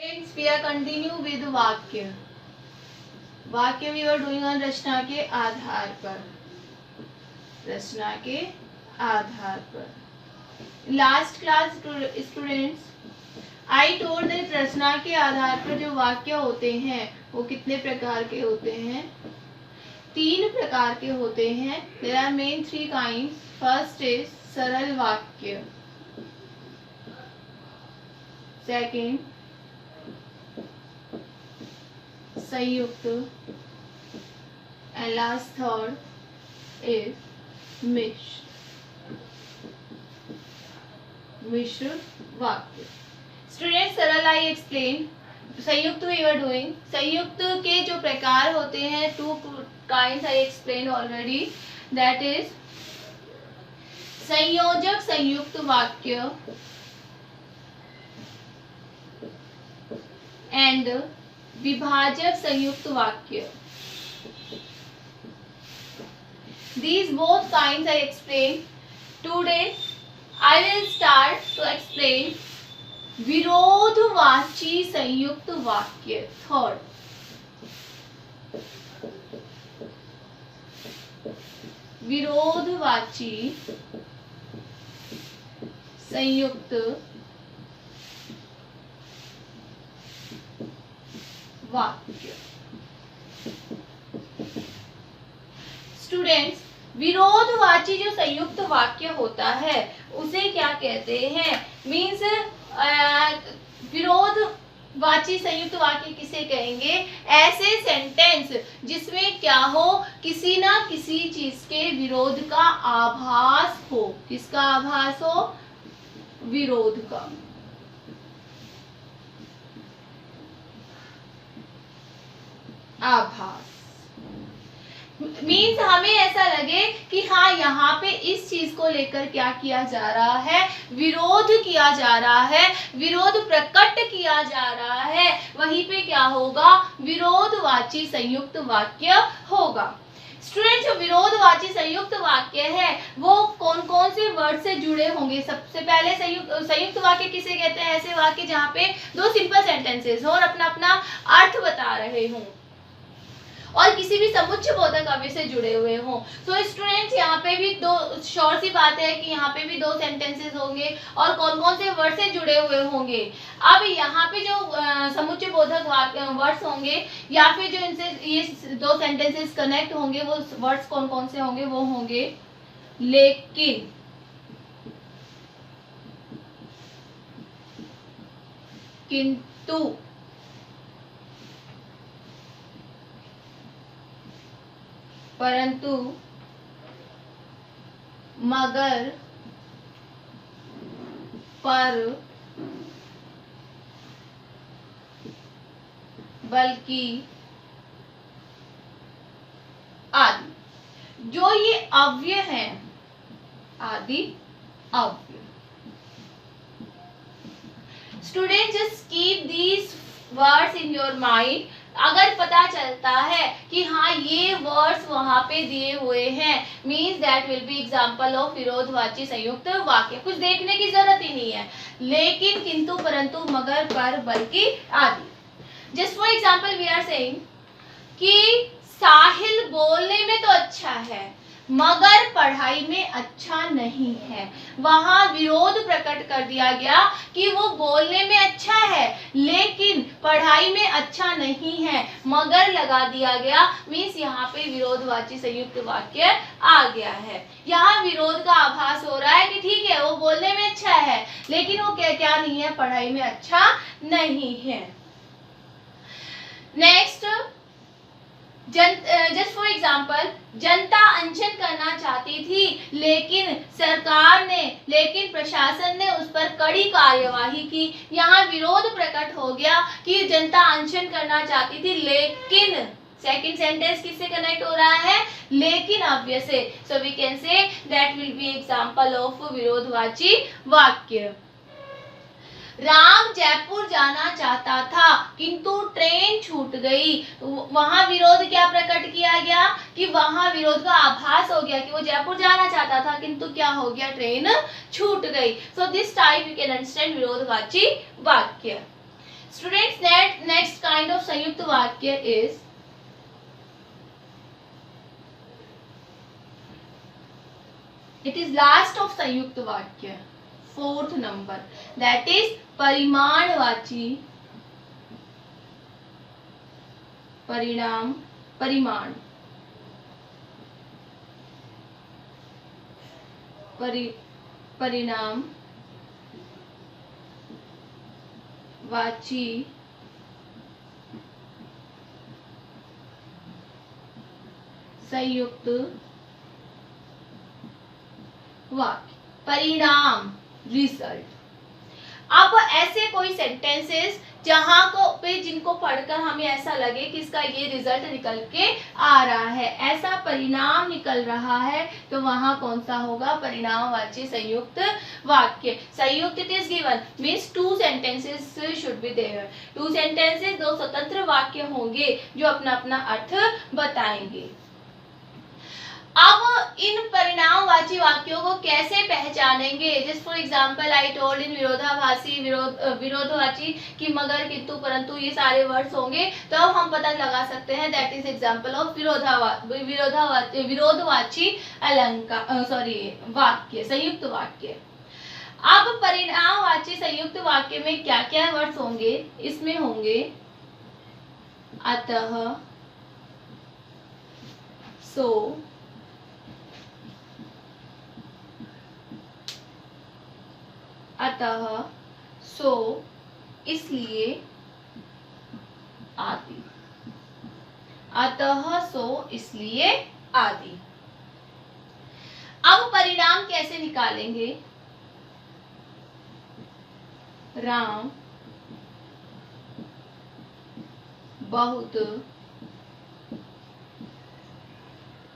Friends, we are continue with वाक्य. वाक्य we were doing on रचना के आधार पर. रचना के आधार पर. Last class students, I told that रचना के आधार पर जो वाक्य होते हैं वो कितने प्रकार के होते हैं? 3 प्रकार के होते हैं. There are main 3 kinds. First is सरल वाक्य. Second, संयुक्त, and last third is मिश्र वाक्य. स्टूडेंट सरल आई एक्सप्लेन. संयुक्त वी आर डूइंग. संयुक्त के जो प्रकार होते हैं 2 kinds I explain already. That is संयोजक संयुक्त वाक्य एंड विभाजक संयुक्त वाक्य. These both kinds I explain. Today I will start to explain विरोधवाची संयुक्त वाक्य. थर्ड, विरोधवाची संयुक्त वाक्य. स्टूडेंट्स, विरोधवाची जो संयुक्त वाक्य होता है उसे क्या कहते हैं? मीन्स विरोधवाची संयुक्त वाक्य किसे कहेंगे? ऐसे सेंटेंस जिसमें क्या हो, किसी ना किसी चीज के विरोध का आभास हो. किसका आभास हो? विरोध का. आभास मीन्स हमें ऐसा लगे कि हाँ यहाँ पे इस चीज को लेकर क्या किया जा रहा है? विरोध किया जा रहा है, विरोध प्रकट किया जा रहा है. वहीं पे क्या होगा? विरोधवाची संयुक्त वाक्य होगा. स्टूडेंट, जो विरोधवाची संयुक्त वाक्य है वो कौन कौन से वर्ड से जुड़े होंगे? सबसे पहले संयुक्त वाक्य किसे कहते हैं? ऐसे वाक्य जहाँ पे 2 सिंपल सेंटेंसेस हो और अपना अपना अर्थ बता रहे हों और किसी भी समुच्चय बोधक अव्यय से जुड़े हुए हों. तो स्टूडेंट्स, यहाँ पे भी 2 श्योर सी बात है कि यहाँ पे भी 2 सेंटेंसेस होंगे और कौन कौन से वर्ड से जुड़े हुए होंगे. अब यहाँ पे जो समुच्चय बोधक वर्ड्स होंगे या फिर जो इनसे ये 2 सेंटेंसेस कनेक्ट होंगे वो वर्ड्स कौन कौन से होंगे? वो होंगे लेकिन, किंतु, परंतु, मगर, पर, बल्कि, आदि. जो ये अव्यय हैं, आदि अव्यय. Student, just keep these words in your mind. अगर पता चलता है कि हाँ ये वर्ड्स वहां पे दिए हुए हैं, means that will be example of विरोधवाची संयुक्त वाक्य. कुछ देखने की जरूरत ही नहीं है. लेकिन, किंतु, परंतु, मगर, पर, बल्कि, आदि. Just for example we are saying कि साहिल बोलने में तो अच्छा है मगर पढ़ाई में अच्छा नहीं है. वहां विरोध प्रकट कर दिया गया कि वो बोलने में अच्छा है लेकिन पढ़ाई में अच्छा नहीं है. मगर लगा दिया गया, मीन्स यहाँ पे विरोधवाची संयुक्त वाक्य आ गया है. यहाँ विरोध का आभास हो रहा है कि ठीक है वो बोलने में अच्छा है लेकिन वो क्या नहीं है? पढ़ाई में अच्छा नहीं है. नेक्स्ट, जस्ट फॉर एग्जाम्पल, जनता अनशन करना चाहती थी लेकिन प्रशासन ने उस पर कड़ी कार्यवाही की. यहाँ विरोध प्रकट हो गया कि जनता अनशन करना चाहती थी लेकिन सेकंड सेंटेंस किससे कनेक्ट हो रहा है? लेकिन अव्यय से. So we can say that will be example of विरोधवाची वाक्य. राम जयपुर जाना चाहता था किंतु ट्रेन छूट गई. वहां विरोध क्या प्रकट किया गया कि वहां विरोध का आभास हो गया कि वो जयपुर जाना चाहता था किंतु क्या हो गया? ट्रेन छूट गई. So this type you can understand विरोधवाची वाक्य. स्टूडेंट्स, नेक्स्ट काइंड ऑफ संयुक्त वाक्य is it is last of संयुक्त वाक्य, फोर्थ नंबर, दैट इज परिमाणवाची, परिणाम, परिमाण, परिणाम वाची संयुक्त वाक्य, परिणाम, रिजल्ट। अब ऐसे कोई सेंटेंसेस जहां को पे जिनको पढ़कर हमें ऐसा लगे कि इसका ये रिजल्ट निकल के आ रहा है, ऐसा परिणाम निकल रहा है, तो वहां कौन सा होगा? परिणामवाची संयुक्त वाक्य। संयुक्त it is given means two sentences should be there, two sentences, दो स्वतंत्र वाक्य होंगे जो अपना अपना अर्थ बताएंगे। अब इन परिणामवाची वाक्यों को कैसे पहचानेंगे? Just for example I told in विरोधाभासी, विरोधवाची कि मगर, किंतु, परंतु, ये सारे वर्ड्स होंगे, तो अब हम पता लगा सकते हैं दैट इज एग्जाम्पल ऑफ विरोधवाची अलंकार, वाक्य, संयुक्त वाक्य। अब परिणामवाची संयुक्त वाक्य में क्या क्या वर्ड्स होंगे? इसमें होंगे अतः, सो, अतः, सो, इसलिए, आदि। अतः, सो, इसलिए, आदि। अब परिणाम कैसे निकालेंगे? राम बहुत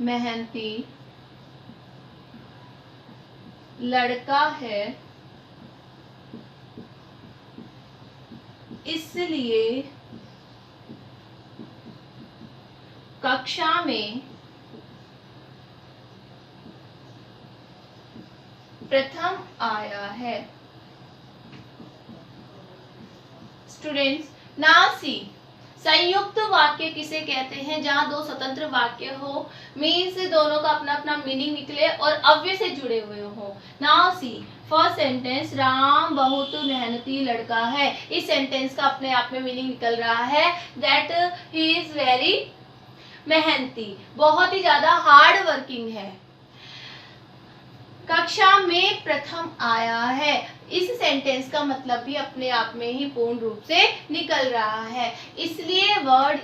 मेहनती लड़का है, इसलिए कक्षा में प्रथम आया है। स्टूडेंट्स, नाउ सी, संयुक्त वाक्य किसे कहते हैं? जहां दो स्वतंत्र वाक्य हो, मीन्स दोनों का अपना अपना मीनिंग निकले और अव्यय से जुड़े हुए हो। Now see, first sentence, Ram बहुत मेहनती लड़का है। इस सेंटेंस का अपने आप में मीनिंग निकल रहा है दैट ही इज वेरी मेहनती, बहुत ही ज्यादा हार्ड वर्किंग है। कक्षा में प्रथम आया है, इस सेंटेंस का मतलब भी अपने आप में ही पूर्ण रूप से निकल रहा है, इसलिए वर्ड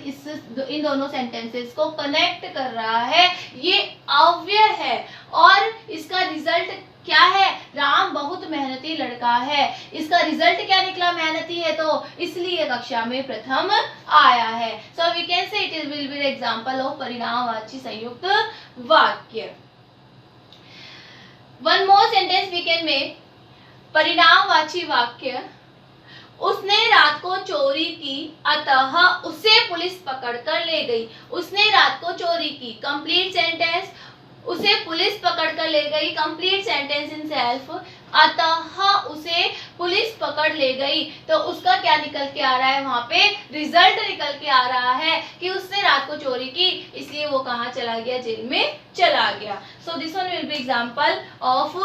इन दोनों सेंटेंसेस को कनेक्ट कर रहा है। ये अव्यय है और इसका रिजल्ट क्या है? राम बहुत मेहनती लड़का है। इसका रिजल्ट क्या निकला? मेहनती है, तो इसलिए कक्षा में प्रथम आया है। So we can say it will be example of परिणामवाची संयुक्त वाक्य। One more sentence we can make, परिणामवाची वाक्य, उसने रात को चोरी की, अतः उसे पुलिस पकड़ कर ले गई। उसने रात को चोरी की, कंप्लीट सेंटेंस, उसे पुलिस पकड़ कर ले गई, कंप्लीट सेंटेंस इन सेल्फ, अतः उसे पुलिस पकड़ ले गई, तो उसका क्या निकल के आ रहा है? वहां पे रिजल्ट निकल के आ रहा है कि उसने रात को चोरी की, इसलिए वो कहाँ चला गया? जेल में चला गया। So this one will be example of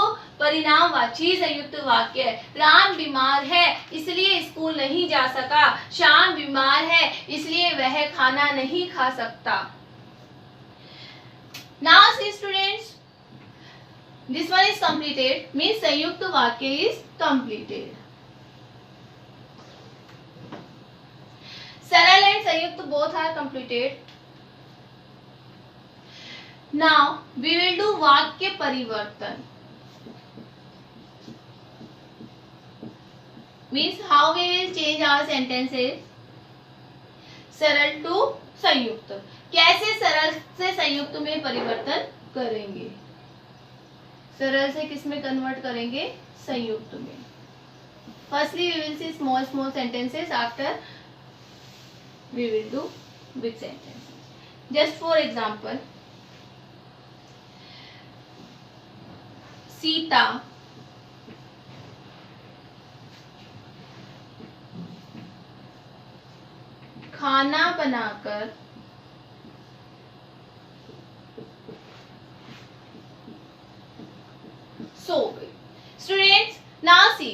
परिणामवाची संयुक्त वाक्य। राम बीमार है, इसलिए स्कूल नहीं जा सका। श्याम बीमार है, इसलिए वह खाना नहीं खा सकता। Now see students, this one is completed, means संयुक्त वाक्य is completed. सरल and संयुक्त both are completed. Now we will do वाक्य परिवर्तन, means how we will change our sentences सरल to संयुक्त। कैसे सरल से संयुक्त में परिवर्तन करेंगे? सरल से किस में कन्वर्ट करेंगे? संयुक्त में। Firstly we will see small small sentences, after we will do big sentences. Just for example, Sita खाना बनाकर सो गई। स्टूडेंट्स, नाउ सी,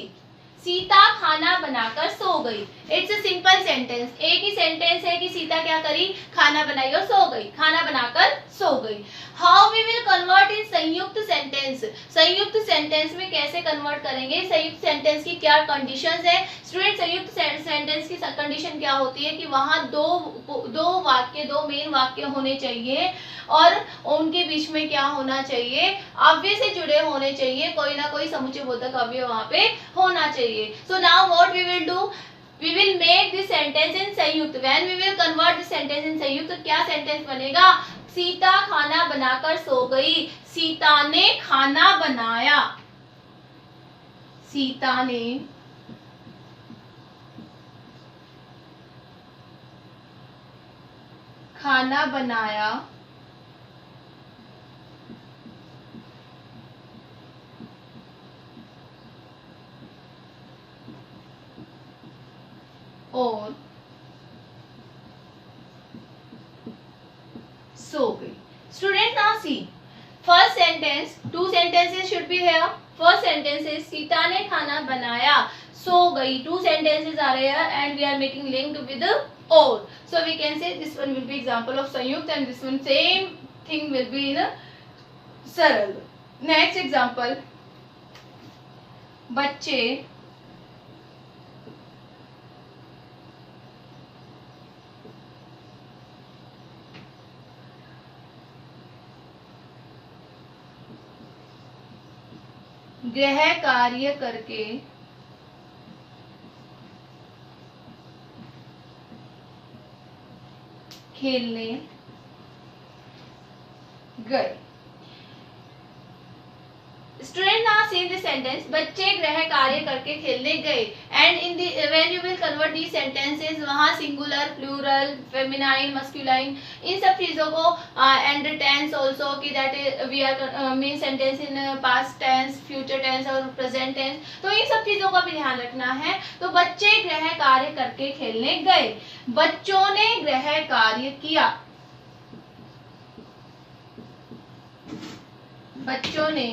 सीता खाना बनाकर सो गई। इट्स अ सिंपल सेंटेंस, एक ही सेंटेंस है कि सीता क्या करी, खाना बनाई और सो गई, खाना बनाकर सो गई। How we will convert in संयुक्त सेंटेंस, संयुक्त सेंटेंस में कैसे कन्वर्ट करेंगे, संयुक्त सेंटेंस की क्या कंडीशंस है। स्टूडेंट, संयुक्त सेंटेंस की कंडीशन क्या होती है कि वहां दो मेन वाक्य होने चाहिए और उनके बीच में क्या होना चाहिए, अव्यय से जुड़े होने चाहिए, कोई ना कोई समुच्चय बोधक अव्यय वहां पे होना चाहिए। So now what we will do, we will make this sentence in संयुक्त। when we will convert this sentence in संयुक्त, क्या सेंटेंस बनेगा, सीता खाना बनाकर सो गई, सीता ने खाना बनाया, सीता ने खाना बनाया और सो गई। Student, now see, first sentence, two sentences should be here. First sentence is Sita ने खाना बनाया, सो गई, two sentences are here and we are making linked with और, so we can say this one will be example of संयुक्त and this one same thing will be in सरल। Next example, बच्चे गृह कार्य करके खेलने गए। Student, now see this sentence, बच्चे गृह कार्य करके खेलने गए and in the when you will convert the sentences, वहां सिंगुलर, प्लूरल, फेमिनाइन, मस्कुलाइन, इन सब चीजों को एंड टेंस आल्सो कि that we are mean sentence in past tense, future tense और प्रेजेंट टेंस, तो इन सब चीजों का भी ध्यान रखना है। तो बच्चे गृह कार्य करके खेलने गए, बच्चों ने गृह कार्य किया, बच्चों ने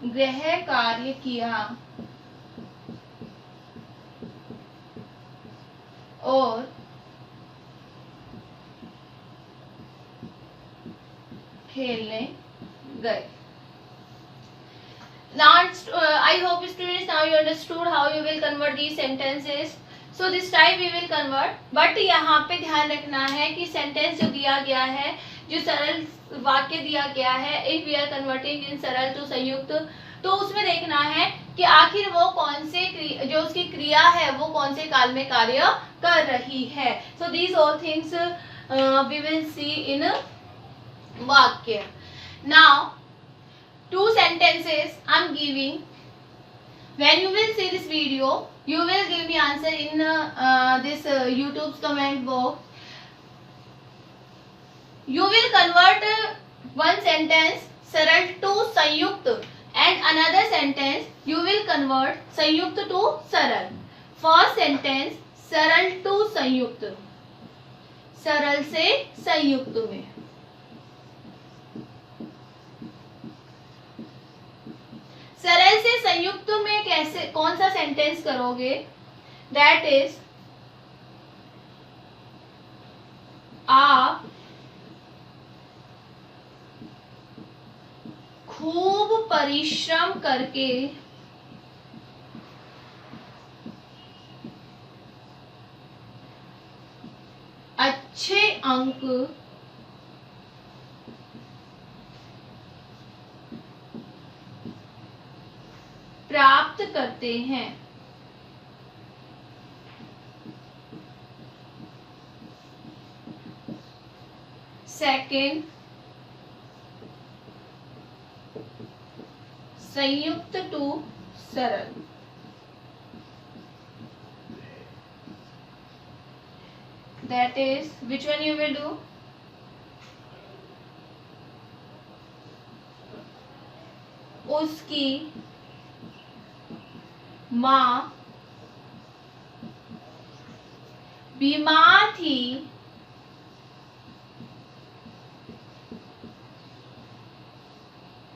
गृह कार्य किया और खेलने गए। Now, I hope students now you understood how you will convert these sentences. So this type we will convert. But यहाँ पे ध्यान रखना है कि सेंटेंस जो दिया गया है, जो सरल वाक्य दिया गया है, if we are converting in सरल to संयुक्त, तो उसमें देखना है कि आखिर वो कौन से जो उसकी क्रिया है वो कौन से काल में कार्य कर रही है। So these all things we will see in वाक्य। Now, two sentences I'm giving. When you will see this video, you will give me answer in this YouTube's comment box. You will convert one sentence सरल to संयुक्त and another sentence you will convert संयुक्त to सरल. First sentence सरल to संयुक्त, सरल से संयुक्त में, सरल से संयुक्त में कैसे, कौन सा सेंटेंस करोगे, दैट इज आप खूब परिश्रम करके अच्छे अंक प्राप्त करते हैं। सेकंड, संयुक्त टू सरल, that is which one you will do, उसकी माँ बीमार थी,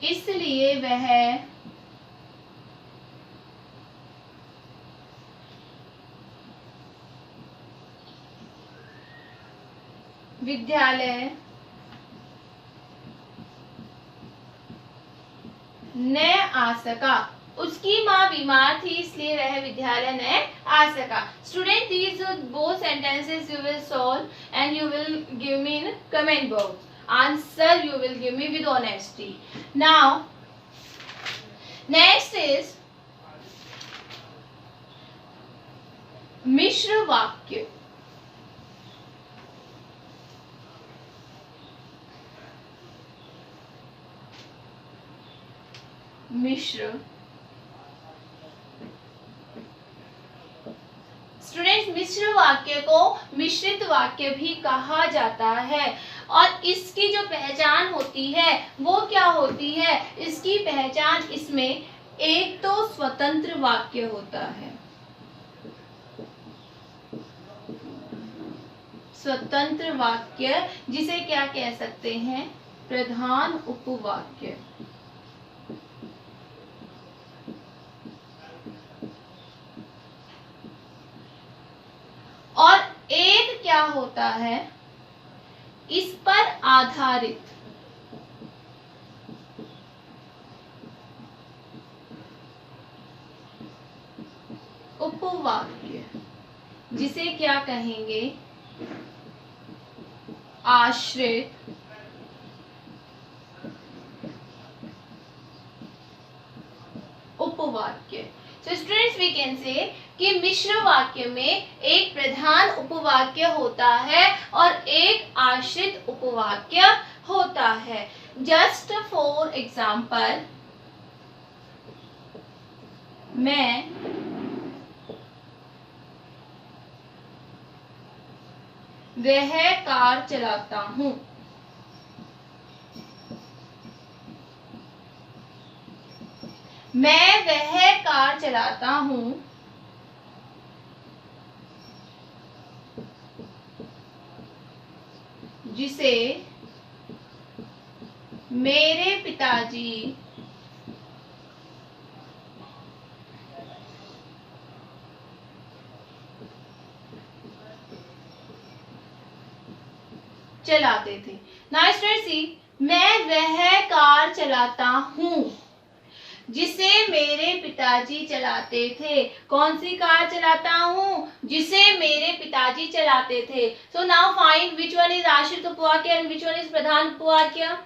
इसलिए वह विद्यालय न आ सका। उसकी माँ बीमार थी इसलिए वह विद्यालय न आ सका। Student, these both sentences you will solve and you will give me in comment box. Answer you will give me with honesty. Now next is मिश्र वाक्य। मिश्र स्टूडेंट्स, मिश्र वाक्य को मिश्रित वाक्य भी कहा जाता है और इसकी जो पहचान होती है वो क्या होती है? इसकी पहचान इसमें एक तो स्वतंत्र वाक्य होता है, स्वतंत्र वाक्य जिसे क्या कह सकते हैं? प्रधान उपवाक्य। और एक क्या होता है? इस पर आधारित उपवाक्य, जिसे क्या कहेंगे? आश्रित उपवाक्य। So students, we can say कि मिश्र वाक्य में एक प्रधान उपवाक्य होता है और एक आश्रित उपवाक्य होता है। Just for example, मैं वह कार चलाता हूँ। मैं वह कार चलाता हूँ जिसे मेरे पिताजी चलाते थे। नाउ स्टूडेंट्स सी, मैं वह कार चलाता हूँ जिसे मेरे पिताजी चलाते थे। कौन सी कार चलाता हूँ? जिसे मेरे पिताजी चलाते थे। So now find which one is आश्रित उपवाक्य एंड विच वन इज प्रधान उपवाक्य।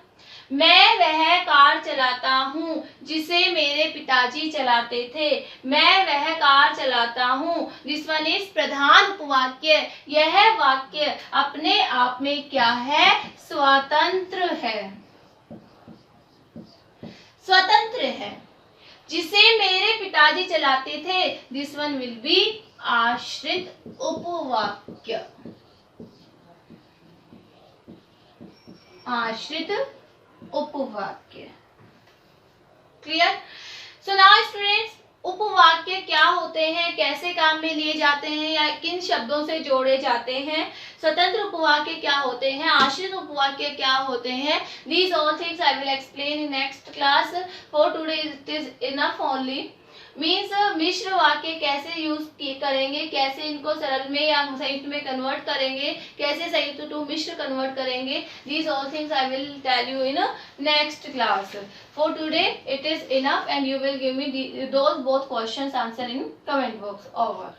मैं वह कार चलाता हूँ जिसे मेरे पिताजी चलाते थे। मैं वह कार चलाता हूँ, दिस वन इज प्रधान उपवाक्य। यह वाक्य अपने आप में क्या है? स्वतंत्र है, स्वतंत्र है। जिसे मेरे पिताजी चलाते थे, दिस वन विल बी आश्रित उपवाक्य, आश्रित उपवाक्य। क्लियर? सो नाउ स्टूडेंट्स, उपवाक्य क्या होते हैं, कैसे काम में लिए जाते हैं या किन शब्दों से जोड़े जाते हैं? स्वतंत्र उपवाक्य क्या होते हैं? आश्रित उपवाक्य क्या होते हैं? These all things I will explain in next class. For today it is enough only. Means मिश्र वाक्य कैसे यूज करेंगे, कैसे इनको सरल में या संयुक्त में कन्वर्ट करेंगे, कैसे संयुक्त टू मिश्र कन्वर्ट करेंगे, these all things I will tell you in next class. For today it is enough and you will give me those both questions answer in comment box. Over.